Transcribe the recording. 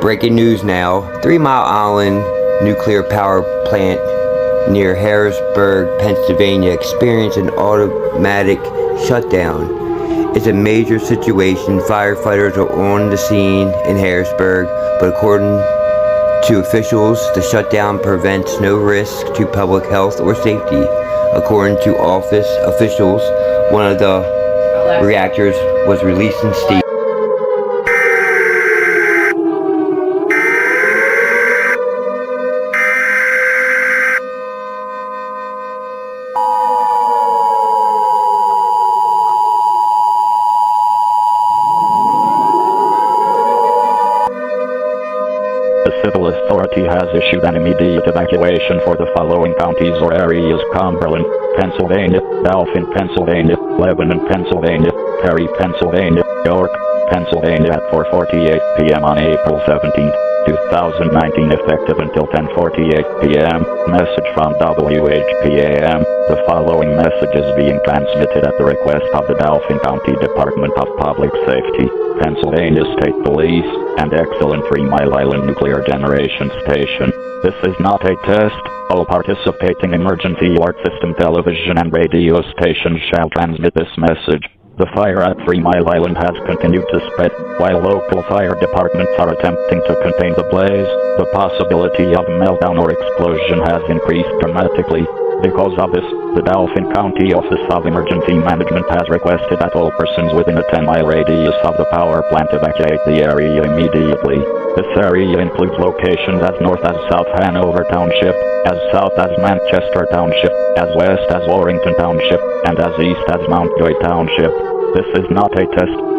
Breaking news now. 3 Mile Island nuclear power plant near Harrisburg, Pennsylvania experienced an automatic shutdown. It's a major situation. Firefighters are on the scene in Harrisburg, but according to officials, the shutdown presents no risk to public health or safety. According to office officials, one of the reactors was releasing steam. The civil authority has issued an immediate evacuation for the following counties or areas: Cumberland, Pennsylvania; Dauphin, Pennsylvania; Lebanon, Pennsylvania; Perry, Pennsylvania; York, Pennsylvania at 4:48 p.m. on April 17, 2019, effective until 10:48 p.m. Message from WHPAM. The following message is being transmitted at the request of the Dauphin County Department of Public Safety, Pennsylvania State Police, and excellent 3 Mile Island Nuclear Generation Station. This is not a test. All participating emergency alert system television and radio stations shall transmit this message. The fire at 3 Mile Island has continued to spread. While local fire departments are attempting to contain the blaze, the possibility of meltdown or explosion has increased dramatically. Because of this, the Dauphin County Office of Emergency Management has requested that all persons within a 10-mile radius of the power plant evacuate the area immediately. This area includes locations as north as South Hanover Township, as south as Manchester Township, as west as Warrington Township, and as east as Mountjoy Township. This is not a test.